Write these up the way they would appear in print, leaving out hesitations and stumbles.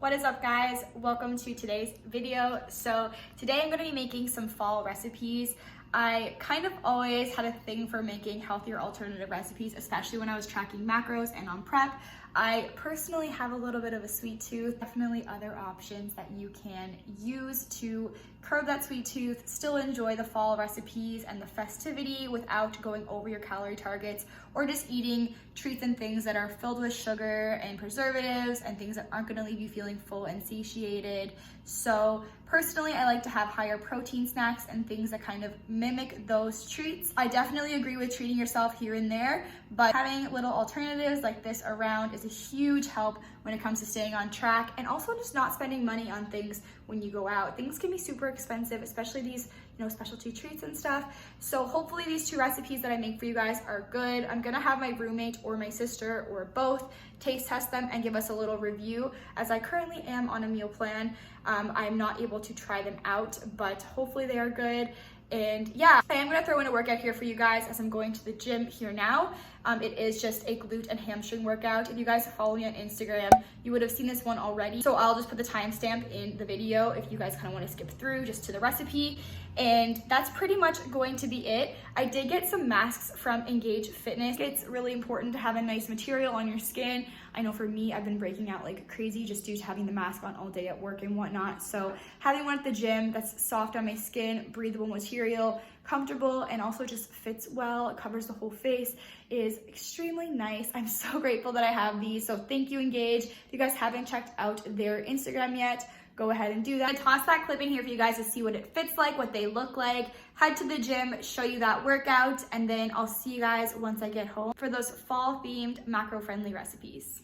What is up, guys? Welcome to today's video. So today I'm going to be making some fall recipes. I kind of always had a thing for making healthier alternative recipes, especially when I was tracking macros and on prep. I personally have a little bit of a sweet tooth. Definitely other options that you can use to curb that sweet tooth, still enjoy the fall recipes and the festivity without going over your calorie targets, or just eating treats and things that are filled with sugar and preservatives and things that aren't going to leave you feeling full and satiated. So personally, I like to have higher protein snacks and things that kind of mimic those treats. I definitely agree with treating yourself here and there, but having little alternatives like this around is a huge help when it comes to staying on track, and also just not spending money on things when you go out. Things can be super expensive, especially these, specialty treats and stuff. So hopefully these two recipes that I make for you guys are good. I'm gonna have my roommate or my sister or both taste test them and give us a little review, as I currently am on a meal plan. I'm not able to try them out, but hopefully they are good. And yeah, I am gonna throw in a workout here for you guys as I'm going to the gym here now. It is just a glute and hamstring workout. If you guys follow me on Instagram, you would have seen this one already. So I'll just put the timestamp in the video if you guys kind of want to skip through just to the recipe. And that's pretty much going to be it. I did get some masks from Engage Fitness. It's really important to have a nice material on your skin. I know for me, I've been breaking out like crazy just due to having the mask on all day at work and whatnot. So having one at the gym that's soft on my skin, breathable material, comfortable, and also just fits well, it covers the whole face, is extremely nice. I'm so grateful that I have these. So thank you, Engage. If you guys haven't checked out their Instagram yet, go ahead and do that. I tossed that clip in here for you guys to see what it fits like, what they look like. Head to the gym, show you that workout, and then I'll see you guys once I get home for those fall themed macro-friendly recipes.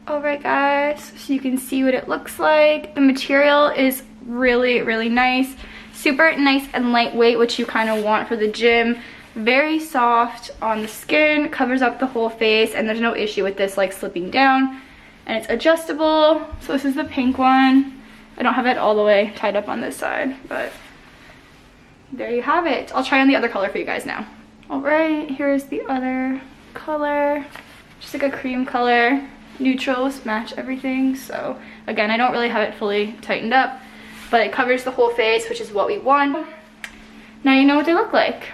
All right, guys, so you can see what it looks like. The material is really, really nice. Super nice and lightweight, which you kind of want for the gym. Very soft on the skin, covers up the whole face, and there's no issue with this like slipping down. And it's adjustable. So this is the pink one. I don't have it all the way tied up on this side, but there you have it. I'll try on the other color for you guys now. All right, here's the other color. Just like a cream color. Neutrals match everything. So again, I don't really have it fully tightened up, but it covers the whole face, which is what we want. Now you know what they look like.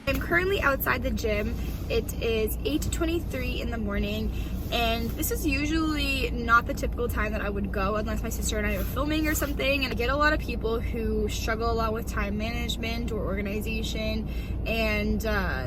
I'm currently outside the gym. It is 8:23 in the morning, and this is usually not the typical time that I would go unless my sister and I are filming or something. And I get a lot of people who struggle a lot with time management or organization, and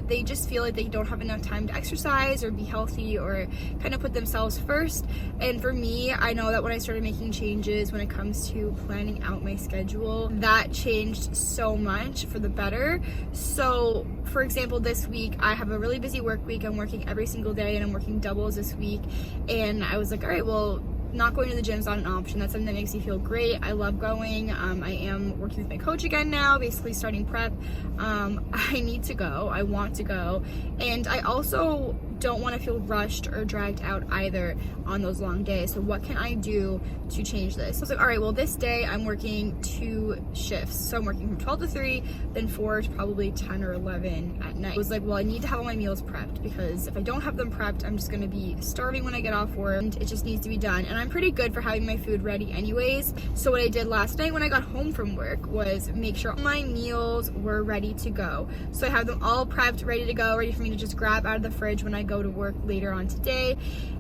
they just feel like they don't have enough time to exercise or be healthy or kind of put themselves first. And for me, I know that when I started making changes when it comes to planning out my schedule, that changed so much for the better. So for example, this week I have a really busy work week. I'm working every single day and I'm working doubles this week. And I was like, all right, well, not going to the gym is not an option. That's something that makes me feel great. I love going. I am working with my coach again now, basically starting prep. I need to go. I want to go. And I also don't want to feel rushed or dragged out either on those long days. So what can I do to change this? So I was like, all right, well, this day I'm working 2 shifts. So I'm working from 12 to 3, then 4 to probably 10 or 11 at night. I was like, well, I need to have all my meals prepped, because if I don't have them prepped, I'm just going to be starving when I get off work, and it just needs to be done. And I'm pretty good for having my food ready anyways. So what I did last night when I got home from work was make sure all my meals were ready to go. So I have them all prepped, ready to go, ready for me to just grab out of the fridge when I go to work later on today.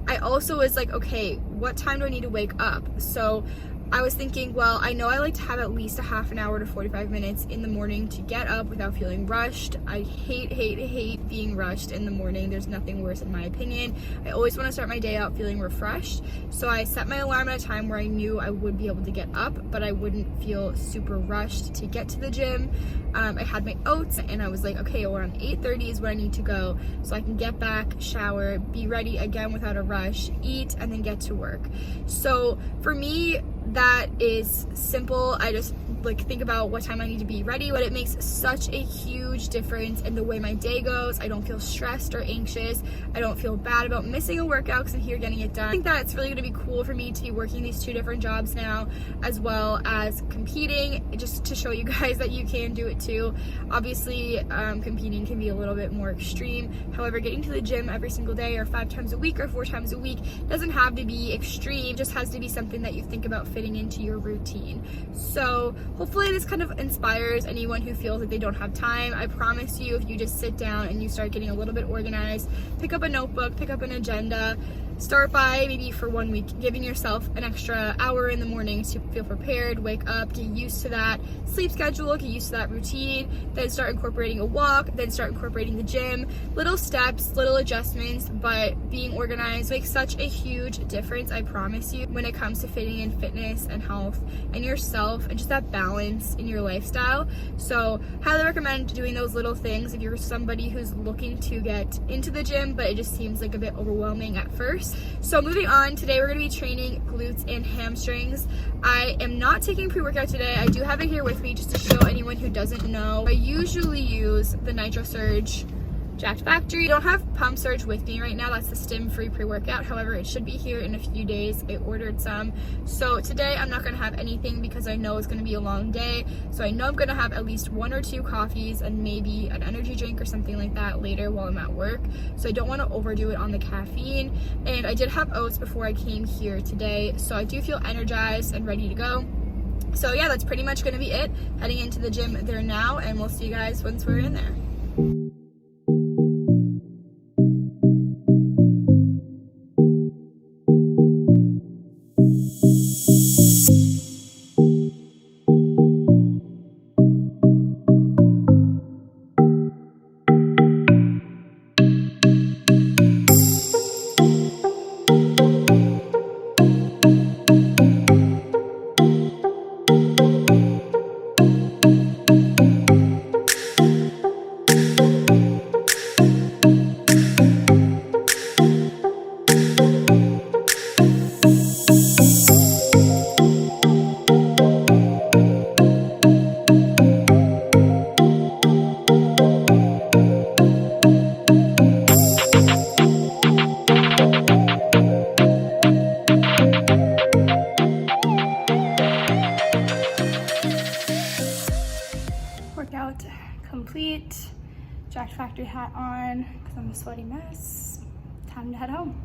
I also was like, okay, what time do I need to wake up? So I was thinking, well, I know I like to have at least a half an hour to 45 minutes in the morning to get up without feeling rushed. I hate being rushed in the morning. There's nothing worse in my opinion. I always want to start my day out feeling refreshed. So I set my alarm at a time where I knew I would be able to get up, but I wouldn't feel super rushed to get to the gym. I had my oats and I was like, okay, around 8:30 is when I need to go so I can get back, shower, be ready again without a rush, eat, and then get to work. So for me, that is simple. I just like think about what time I need to be ready, but it makes such a huge difference in the way my day goes. I don't feel stressed or anxious. I don't feel bad about missing a workout because I'm here getting it done. I think that it's really going to be cool for me to be working these 2 different jobs now, as well as competing. just to show you guys that you can do it too. Obviously, competing can be a little bit more extreme. However, getting to the gym every single day or 5 times a week or 4 times a week doesn't have to be extreme. It just has to be something that you think about fitting into your routine. So hopefully this kind of inspires anyone who feels like they don't have time. I promise you, if you just sit down and you start getting a little bit organized, pick up a notebook, pick up an agenda, start by maybe for 1 week giving yourself an extra hour in the mornings to feel prepared, wake up, get used to that sleep schedule, get used to that routine, then start incorporating a walk, then start incorporating the gym. Little steps, little adjustments, but being organized makes such a huge difference, I promise you, when it comes to fitting in fitness and health and yourself and just that balance in your lifestyle. So highly recommend doing those little things if you're somebody who's looking to get into the gym but it just seems like a bit overwhelming at first. So moving on, today we're going to be training glutes and hamstrings. I am not taking pre-workout today. I do have it here with me just to show anyone who doesn't know. I usually use the Nitro Surge Jacked Factory. I don't have Pump Surge with me right now. That's the stim-free pre-workout. However, it should be here in a few days. I ordered some. So today I'm not going to have anything because I know it's going to be a long day. So I know I'm going to have at least 1 or 2 coffees and maybe an energy drink or something like that later while I'm at work. So I don't want to overdo it on the caffeine. And I did have oats before I came here today. So I do feel energized and ready to go. So yeah, that's pretty much going to be it. Heading into the gym there now, and we'll see you guys once we're in there. Workout complete. Jacked Factory hat on because I'm a sweaty mess. Time to head home.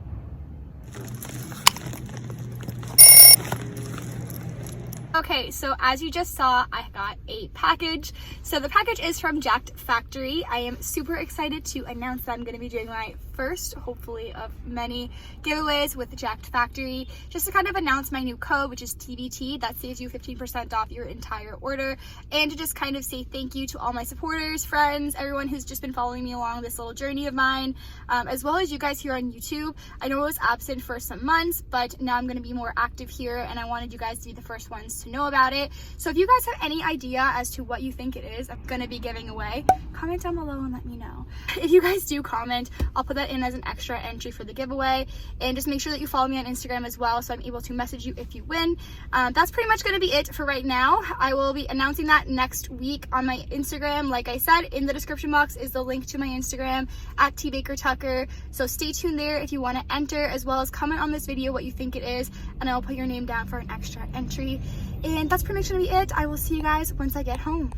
Okay, so as you just saw, I got a package. So the package is from Jacked Factory. I am super excited to announce that I'm going to be doing my first, hopefully, of many giveaways with Jacked Factory, just to kind of announce my new code, which is TBT. That saves you 15% off your entire order, and to just kind of say thank you to all my supporters, friends, everyone who's just been following me along this little journey of mine, as well as you guys here on YouTube. I know I was absent for some months, but now I'm going to be more active here, and I wanted you guys to be the first ones to know about it. So if you guys have any idea as to what you think it is I'm going to be giving away, comment down below and let me know. If you guys do comment, I'll put that in as an extra entry for the giveaway, and just make sure that you follow me on Instagram as well so I'm able to message you if you win. That's pretty much going to be it for right now. I will be announcing that next week on my Instagram. Like I said, in the description box is the link to my Instagram at tbakertucker, so stay tuned there if you want to enter, as well as comment on this video what you think it is, and I'll put your name down for an extra entry. And that's pretty much going to be it. I will see you guys once I get home.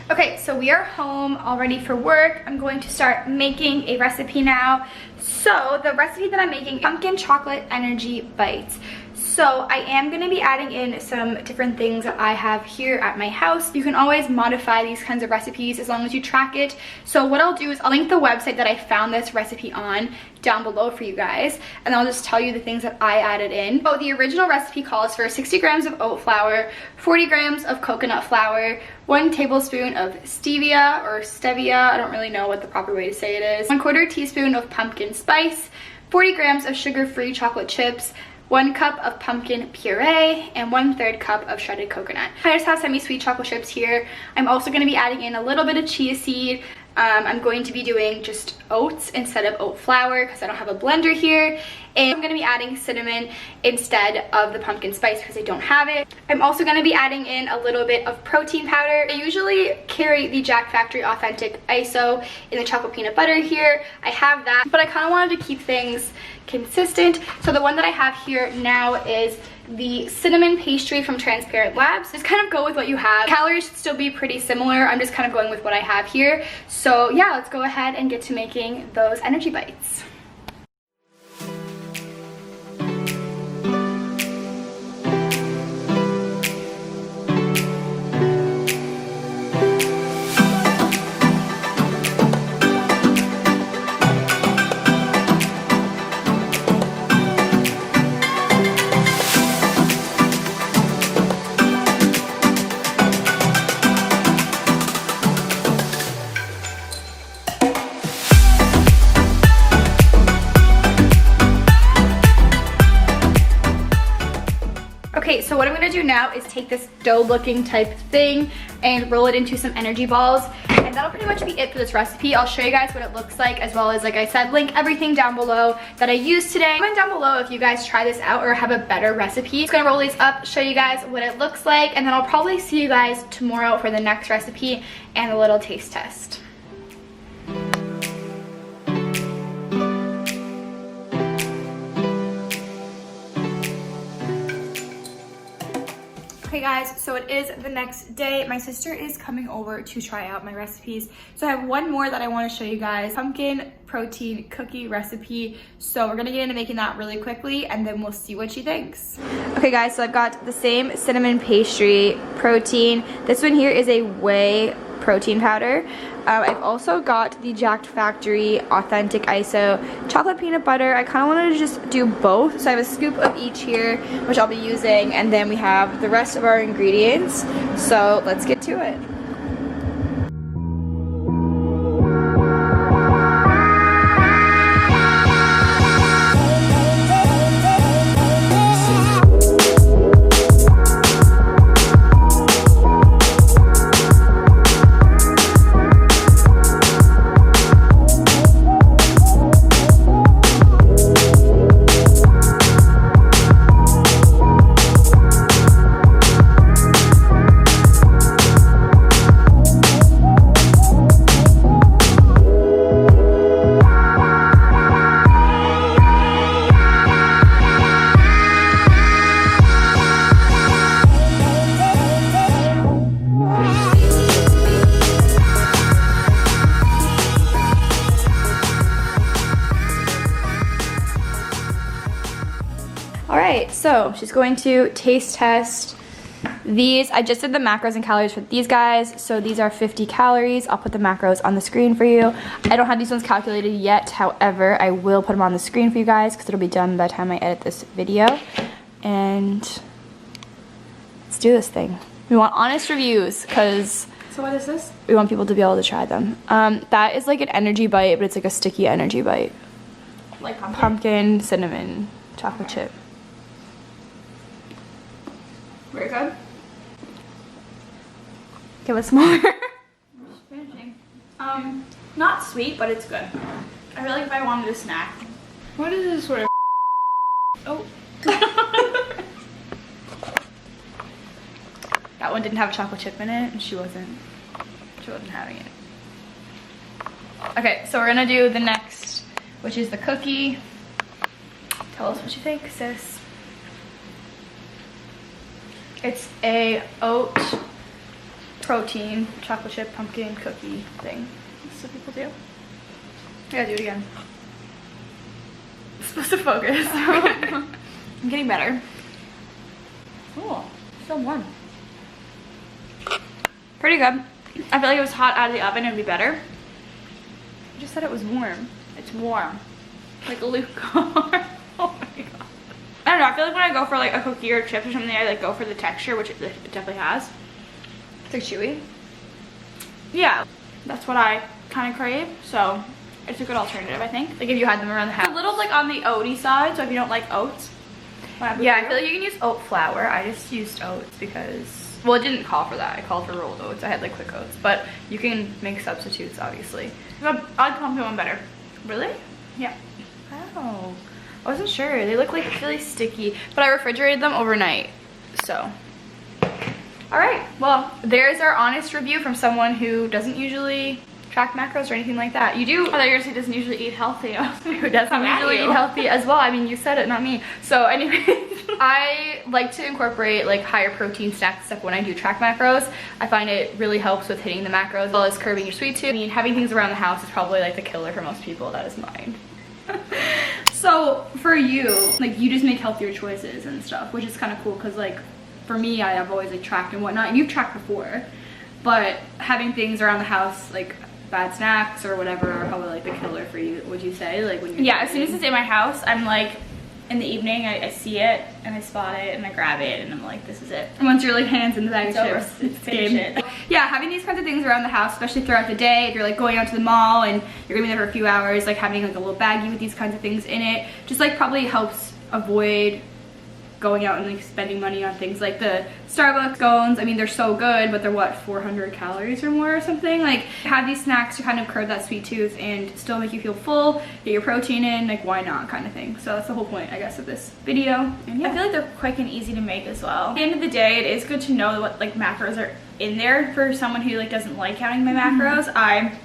Okay, so we are home, all ready for work. I'm going to start making a recipe now. So the recipe that I'm making, pumpkin chocolate energy bites. So I am going to be adding in some different things that I have here at my house. You can always modify these kinds of recipes as long as you track it. So what I'll do is I'll link the website that I found this recipe on down below for you guys, and I'll just tell you the things that I added in. So the original recipe calls for 60 grams of oat flour, 40 grams of coconut flour, 1 tablespoon of stevia or stevia, I don't really know what the proper way to say it is, 1/4 teaspoon of pumpkin spice, 40 grams of sugar-free chocolate chips, 1 cup of pumpkin puree, and 1/3 cup of shredded coconut. I just have semi-sweet chocolate chips here. I'm also going to be adding in a little bit of chia seed. I'm going to be doing just oats instead of oat flour because I don't have a blender here. And I'm gonna be adding cinnamon instead of the pumpkin spice because I don't have it. I'm also gonna be adding in a little bit of protein powder. I usually carry the Jack Factory Authentic ISO in the chocolate peanut butter here. I have that, but I kind of wanted to keep things consistent. So the one that I have here now is the cinnamon pastry from Transparent Labs. Just kind of go with what you have. Calories should still be pretty similar. I'm just kind of going with what I have here. So yeah, let's go ahead and get to making those energy bites. Okay, so what I'm gonna do now is take this dough looking type thing and roll it into some energy balls. And that'll pretty much be it for this recipe. I'll show you guys what it looks like, as well as, like I said, link everything down below that I used today. Comment down below if you guys try this out or have a better recipe. I'm just gonna roll these up, show you guys what it looks like, and then I'll probably see you guys tomorrow for the next recipe and a little taste test. Okay guys, so it is the next day. My sister is coming over to try out my recipes. So I have one more that I want to show you guys. Pumpkin protein cookie recipe. So we're gonna get into making that really quickly and then we'll see what she thinks. Okay guys, so I've got the same cinnamon pastry protein. This one here is a whey protein powder. I've also got the Jack Factory Authentic ISO chocolate peanut butter. I kind of wanted to just do both. So I have a scoop of each here, which I'll be using, and then we have the rest of our ingredients. So let's get to it. Alright, so she's going to taste test these. I just did the macros and calories for these guys. So these are 50 calories. I'll put the macros on the screen for you. I don't have these ones calculated yet. However, I will put them on the screen for you guys because it'll be done by the time I edit this video. And let's do this thing. We want honest reviews because... So what is this? We want people to be able to try them. That is like an energy bite, but it's like a sticky energy bite. Like pumpkin? Pumpkin, cinnamon, chocolate chip. Very good. Give us more. I'm just finishing. Not sweet, but it's good. I feel like if I wanted a snack. What is this sort of Oh. That one didn't have a chocolate chip in it, and she wasn't having it. Okay, so we're gonna do the next, which is the cookie. Tell us what you think, sis. It's a oat protein chocolate chip pumpkin cookie thing. That's what people do. I gotta do it again. It's supposed to focus. I'm getting better. Oh, still warm. Pretty good. I feel like it was hot out of the oven, it'd be better. I just said it was warm. It's warm. Like lukewarm. Oh my god. I don't know, I feel like when I go for like a cookie or chips or something, I like go for the texture, which it definitely has. It's like chewy. Yeah, that's what I kind of crave, so it's a good alternative, I think. Like if you had them around the house. It's a little like on the oaty side, so if you don't like oats. Yeah, I feel like you can use oat flour. I just used oats because, well, it didn't call for that. I called for rolled oats. I had like quick oats, but you can make substitutes, obviously. I like pumpkin one better. Really? Yeah. Oh. I wasn't sure. They look like really sticky, but I refrigerated them overnight, so. All right, well, there's our honest review from someone who doesn't usually track macros or anything like that. You do? I thought yours doesn't usually eat healthy. Who doesn't usually eat healthy as well? I mean, you said it, not me. So anyway, I like to incorporate like higher protein snack stuff when I do track macros. I find it really helps with hitting the macros as well as curbing your sweet tooth. I mean, having things around the house is probably like the killer for most people. That is mine. So for you, like you just make healthier choices and stuff, which is kind of cool because like for me, I have always like tracked and whatnot, and you've tracked before, but having things around the house like bad snacks or whatever are probably like the killer for you, would you say? Like when you're as soon as it's in my house, I'm like in the evening I see it and I spot it and I grab it and I'm like, this is it. And once you're like hands in the bag of It's over. chips, it's Finish game. it. Yeah, having these kinds of things around the house, especially throughout the day, if you're like going out to the mall and you're gonna be there for a few hours, like having like a little baggie with these kinds of things in it, just like probably helps avoid going out and like spending money on things like the Starbucks scones. I mean, they're so good, but they're what, 400 calories or more or something? Like, have these snacks to kind of curb that sweet tooth and still make you feel full, get your protein in, like why not kind of thing. So that's the whole point, I guess, of this video. And yeah. I feel like they're quick and easy to make as well. At the end of the day, it is good to know what like macros are in there for someone who like doesn't like counting my macros. I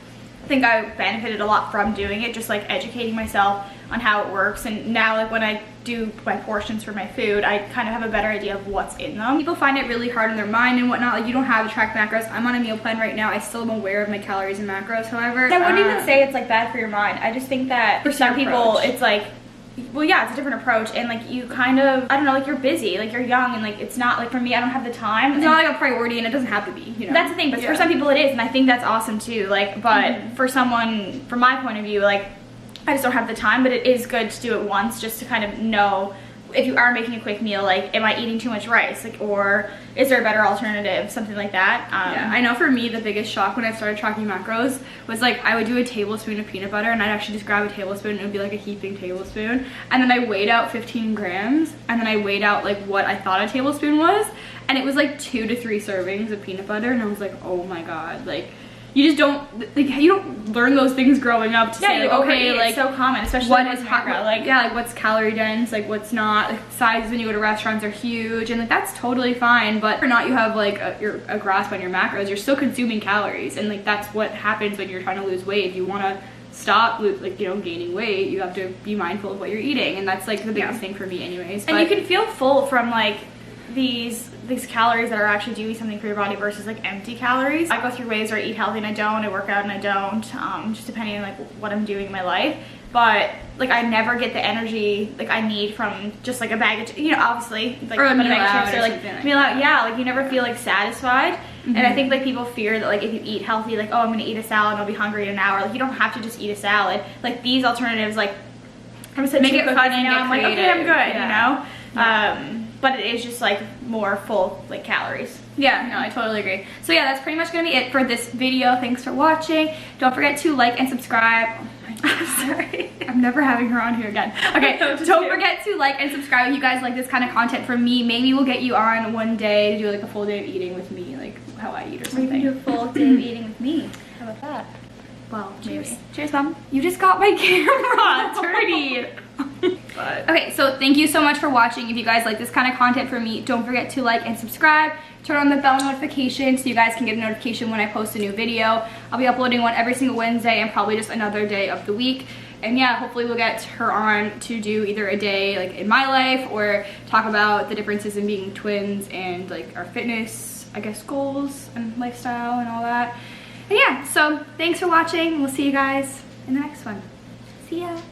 think I benefited a lot from doing it, just like educating myself on how it works. And now like when I do my portions for my food, I kind of have a better idea of what's in them. People find it really hard in their mind and whatnot. Like, you don't have to track macros. I'm on a meal plan right now. I still am aware of my calories and macros, however. I wouldn't even say it's like bad for your mind. I just think that for some people it's like, well, yeah, it's a different approach, and like you kind of, I don't know, like you're busy, like you're young, and like it's not like, for me, I don't have the time. It's not like a priority, and it doesn't have to be, you know. That's the thing, but for some people it is, and I think that's awesome too. Like, but for someone, from my point of view, like I just don't have the time, but it is good to do it once just to kind of know if you are making a quick meal, like, am I eating too much rice? Like, or is there a better alternative? Something like that. Yeah, I know for me, the biggest shock when I started tracking macros was like, I would do a tablespoon of peanut butter and I'd actually just grab a tablespoon and it would be like a heaping tablespoon. And then I weighed out 15 grams and then I weighed out like what I thought a tablespoon was. And it was like 2 to 3 servings of peanut butter. And I was like, oh my God, like, you just don't, like, you don't learn those things growing up to say, like, okay, like, it's so common, especially what with is macro, like, yeah, like what's calorie dense, like what's not. Like, sizes when you go to restaurants are huge, and like that's totally fine. But or not, you have like a grasp on your macros. You're still consuming calories, and like that's what happens when you're trying to lose weight. If you want to stop, like, you know, gaining weight, you have to be mindful of what you're eating, and that's like the biggest thing for me, anyways. And you can feel full from like these calories that are actually doing something for your body versus like empty calories. I go through waves where I eat healthy and I don't, I work out and I don't, just depending on like what I'm doing in my life. But like I never get the energy like I need from just like a bag of, you know, obviously like or a meal out chips or like something like meal out, yeah, like you never feel like satisfied. And I think like people fear that like if you eat healthy, like, oh, I'm gonna eat a salad and I'll be hungry in an hour. Like you don't have to just eat a salad. Like these alternatives, like I'm just make it fun and now, I'm like, okay, I'm good, yeah. you know. But it is just like more full like calories. Yeah, no, I totally agree. So yeah, that's pretty much gonna be it for this video. Thanks for watching. Don't forget to like and subscribe. Sorry, I'm never having her on here again. Okay, don't forget to like and subscribe if you guys like this kind of content from me. Maybe we'll get you on one day to do like a full day of eating with me, like how I eat or something. We can do a full day of eating with me. How about that? Well, Cheers. maybe. Cheers, Mom. You just got my camera, dirty. Okay, so thank you so much for watching. If you guys like this kind of content from me, don't forget to like and subscribe. Turn on the bell notification so you guys can get a notification when I post a new video. I'll be uploading one every single Wednesday and probably just another day of the week. And yeah, hopefully we'll get her on to do either a day like in my life or talk about the differences in being twins and like our fitness, I guess, goals and lifestyle and all that. And yeah, so thanks for watching. We'll see you guys in the next one. See ya.